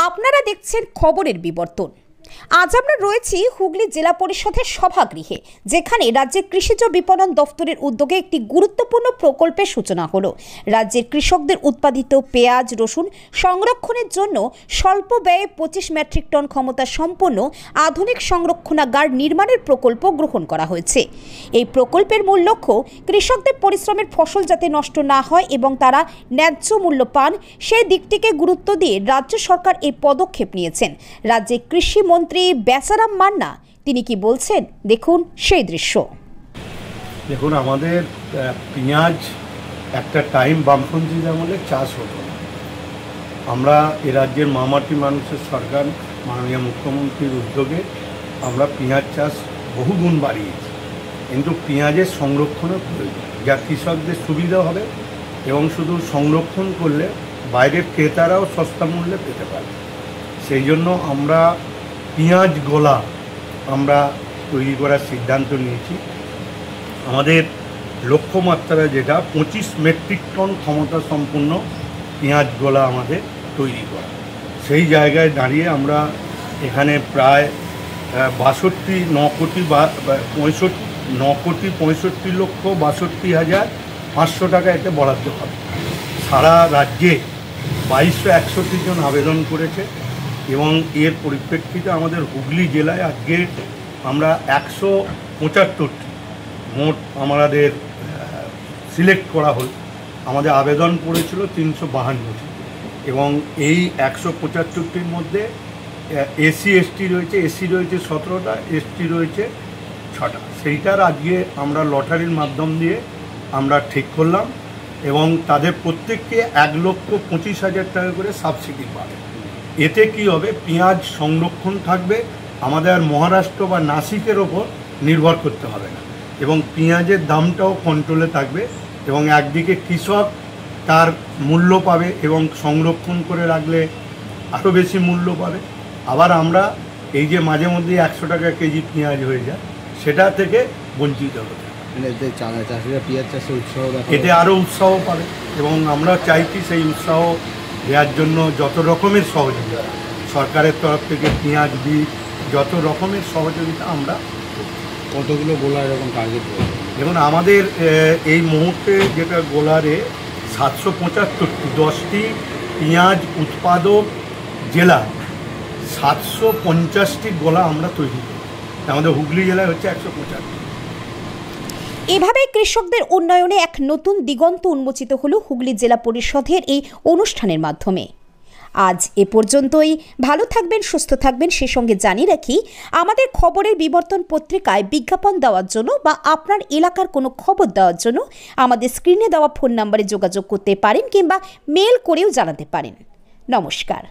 আপনারা দেখছেন খবরের বিবর্তন। আজ আমরা রয়েছি হুগলি জেলা পরিষদের সভাগৃহে, যেখানে রাজ্যের কৃষিজ বিপণন দফতরের উদ্যোগে একটি গুরুত্বপূর্ণ প্রকল্পের সূচনা হলো। রাজ্যের কৃষকদের উৎপাদিত পেঁয়াজ রসুন সংরক্ষণের জন্য স্বল্প ব্যয়ে 25 মেট্রিক টন ক্ষমতা সম্পন্ন আধুনিক সংরক্ষণাগার নির্মাণের প্রকল্প গ্রহণ করা হয়েছে। এই প্রকল্পের মূল লক্ষ্য কৃষকদের পরিশ্রমের ফসল যাতে নষ্ট না হয় এবং তারা ন্যায্য মূল্য পান, সেই দিকটিকে গুরুত্ব দিয়ে রাজ্য সরকার এই পদক্ষেপ নিয়েছেন। রাজ্যের কৃষি মন্ত্রী বেচারাম মান্না তিনি কি বলছেন, দেখুন সেই দৃশ্য। দেখুন, আমাদের পেঁয়াজ একটা টাইম বামপন্থী আমলে চাষ হতো না। আমরা এ রাজ্যের মামাটি মানুষের সরকার মাননীয় মুখ্যমন্ত্রীর উদ্যোগে আমরা পেঁয়াজ চাষ বহুগুণ বাড়িয়েছি, কিন্তু পেঁয়াজের সংরক্ষণের প্রয়োজন, যা কৃষকদের সুবিধা হবে এবং শুধু সংরক্ষণ করলে বাইরের ক্রেতারাও সস্তা মূল্যে পেতে পারে। সেই জন্য আমরা পেঁয়াজ গোলা আমরা তৈরি করার সিদ্ধান্ত নিয়েছি। আমাদের লক্ষ্যমাত্রা যেটা 25 মেট্রিক টন ক্ষমতা সম্পন্ন পেঁয়াজ গোলা আমাদের তৈরি করা, সেই জায়গায় দাঁড়িয়ে আমরা এখানে প্রায় 9,65,62,500 টাকা এতে বরাদ্দ হবে। সারা রাজ্যে 2261 জন আবেদন করেছে এবং এর পরিপ্রেক্ষিতে আমাদের হুগলি জেলায় আজকে আমরা 175টি মোট আমাদের সিলেক্ট করা হল। আমাদের আবেদন পড়েছিল 352টি এবং এই 175টির মধ্যে এসি এসটি রয়েছে, এসি রয়েছে 17টা, এসটি রয়েছে 6টা। সেইটার আজকে আমরা লটারির মাধ্যম দিয়ে আমরা ঠিক করলাম এবং তাদের প্রত্যেককে 1,25,000 টাকা করে সাবসিডি পাবে। এতে কি হবে, পেঁয়াজ সংরক্ষণ থাকবে, আমাদের আর মহারাষ্ট্র বা নাসিকের ওপর নির্ভর করতে হবে না এবং পেঁয়াজের দামটাও কন্ট্রোলে থাকবে এবং একদিকে কৃষক তার মূল্য পাবে এবং সংরক্ষণ করে রাখলে আরও বেশি মূল্য পাবে। আবার আমরা এই যে মাঝে মধ্যে 100 টাকা কেজি পেঁয়াজ হয়ে যায়, সেটা থেকে বঞ্চিত হতে চাষিরা পেঁয়াজ চাষে এতে আরও উৎসাহ পাবে এবং আমরা চাইছি সেই উৎসাহ দেওয়ার জন্য যত রকমের সহযোগিতা সরকারের তরফ থেকে পেঁয়াজ বীজ যত রকমের সহযোগিতা আমরা। কতগুলো গোলা এরকম টার্গেট রয়েছে? দেখুন, আমাদের এই মুহূর্তে যেটা গোলারে 775টি 10টি পেঁয়াজ উৎপাদক জেলা 750টি গোলা আমরা তৈরি করি। আমাদের হুগলি জেলায় হচ্ছে 175। এভাবে কৃষকদের উন্নয়নে এক নতুন দিগন্ত উন্মোচিত হলো হুগলি জেলা পরিষদের এই অনুষ্ঠানের মাধ্যমে। আজ এ পর্যন্তই। ভালো থাকবেন, সুস্থ থাকবেন। সে সঙ্গে জানিয়ে রাখি, আমাদের খবরের বিবর্তন পত্রিকায় বিজ্ঞাপন দেওয়ার জন্য বা আপনার এলাকার কোনো খবর দেওয়ার জন্য আমাদের স্ক্রিনে দেওয়া ফোন নম্বরে যোগাযোগ করতে পারেন কিংবা মেল করেও জানাতে পারেন। নমস্কার।